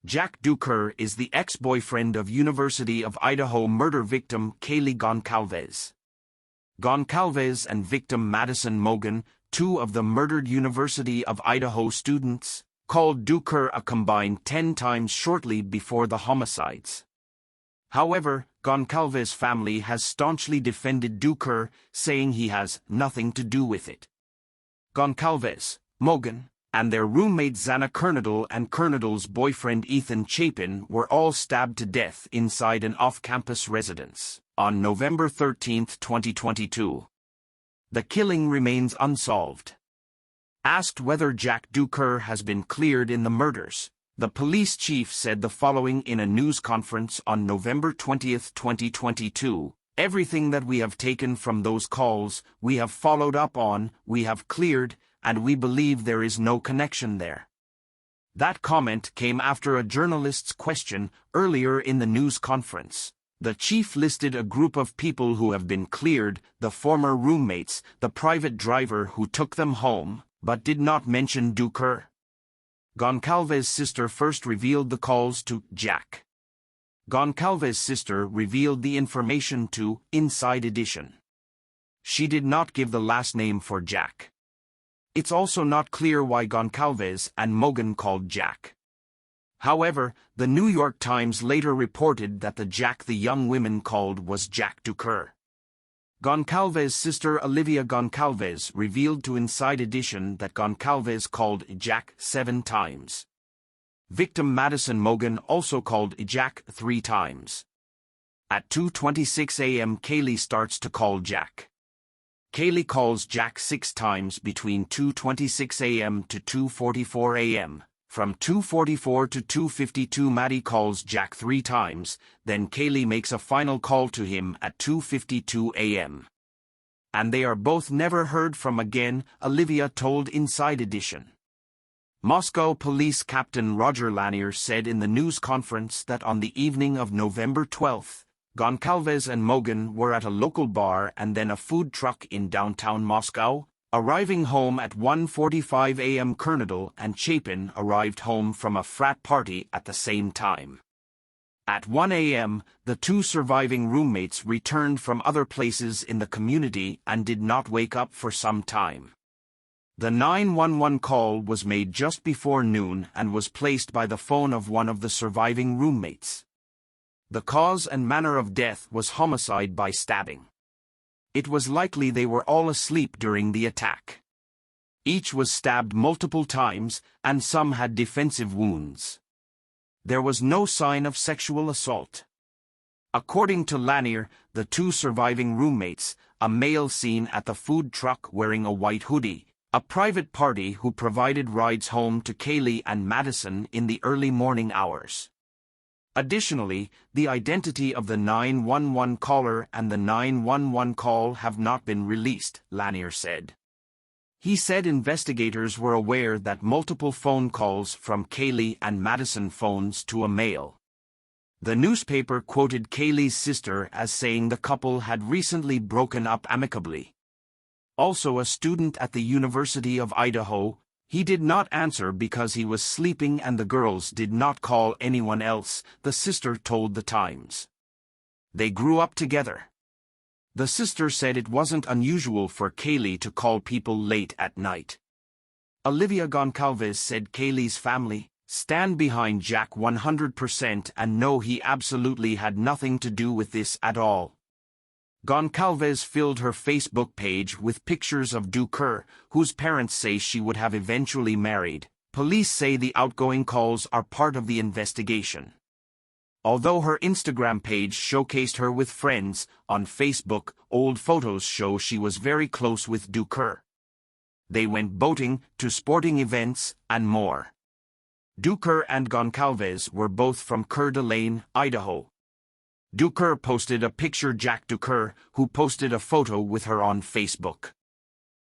Jack Duker is the ex-boyfriend of University of Idaho murder victim Kaylee Goncalves. Goncalves and victim Madison Mogen, two of the murdered University of Idaho students, called Duker a combined 10 times shortly before the homicides. However, Goncalves' family has staunchly defended Duker, saying he has nothing to do with it. Goncalves, Mogen, and their roommate Xana Kernodle and Kernodle's boyfriend Ethan Chapin were all stabbed to death inside an off-campus residence on November 13, 2022. The killing remains unsolved. Asked whether Jack Duker has been cleared in the murders, the police chief said the following in a news conference on November 20, 2022. Everything that we have taken from those calls, we have followed up on, we have cleared, and we believe there is no connection there. That comment came after a journalist's question earlier in the news conference. The chief listed a group of people who have been cleared, the former roommates, the private driver who took them home, but did not mention Duker. Goncalves' sister first revealed the calls to Jack. Goncalves' sister revealed the information to Inside Edition. She did not give the last name for Jack. It's also not clear why Goncalves and Mogen called Jack. However, the New York Times later reported that the Jack the young women called was Jack Duker. Goncalves' sister Olivia Goncalves revealed to Inside Edition that Goncalves called Jack 7 times. Victim Madison Mogen also called Jack 3 times. At 2:26 a.m. Kaylee starts to call Jack. Kaylee calls Jack 6 times between 2:26 a.m. to 2:44 a.m. From 2:44 to 2:52 Maddie calls Jack 3 times, then Kaylee makes a final call to him at 2:52 a.m. And they are both never heard from again, Olivia told Inside Edition. Moscow Police Captain Roger Lanier said in the news conference that on the evening of November 12, Goncalves and Mogen were at a local bar and then a food truck in downtown Moscow. Arriving home at 1:45 a.m. Kernodle and Chapin arrived home from a frat party at the same time. At 1 a.m., the two surviving roommates returned from other places in the community and did not wake up for some time. The 911 call was made just before noon and was placed by the phone of one of the surviving roommates. The cause and manner of death was homicide by stabbing. It was likely they were all asleep during the attack. Each was stabbed multiple times, and some had defensive wounds. There was no sign of sexual assault. According to Lanier, the two surviving roommates, a male seen at the food truck wearing a white hoodie, a private party who provided rides home to Kaylee and Madison in the early morning hours. Additionally, the identity of the 911 caller and the 911 call have not been released, Lanier said. He said investigators were aware that multiple phone calls from Kaylee and Madison phones to a male. The newspaper quoted Kaylee's sister as saying the couple had recently broken up amicably. Also a student at the University of Idaho, he did not answer because he was sleeping and the girls did not call anyone else, the sister told the Times. They grew up together. The sister said it wasn't unusual for Kaylee to call people late at night. Olivia Goncalves said Kaylee's family stand behind Jack 100% and know he absolutely had nothing to do with this at all. Goncalves filled her Facebook page with pictures of Duker, whose parents say she would have eventually married. Police say the outgoing calls are part of the investigation. Although her Instagram page showcased her with friends, on Facebook, old photos show she was very close with Duker. They went boating, to sporting events, and more. Duker and Goncalves were both from Coeur d'Alene, Idaho. Duker posted a picture Jack Duker, who posted a photo with her on Facebook.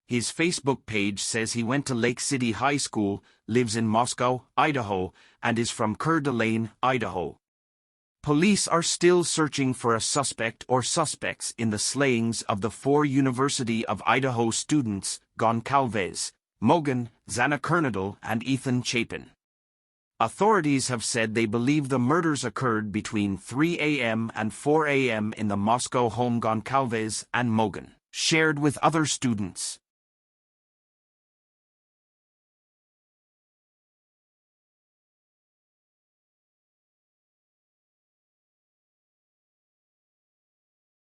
His Facebook page says he went to Lake City High School, lives in Moscow, Idaho, and is from Coeur d'Alene, Idaho. Police are still searching for a suspect or suspects in the slayings of the 4 University of Idaho students, Goncalves, Mogen, Xana Kernodle, and Ethan Chapin. Authorities have said they believe the murders occurred between 3 a.m. and 4 a.m. in the Moscow home Goncalves and Mogan shared with other students.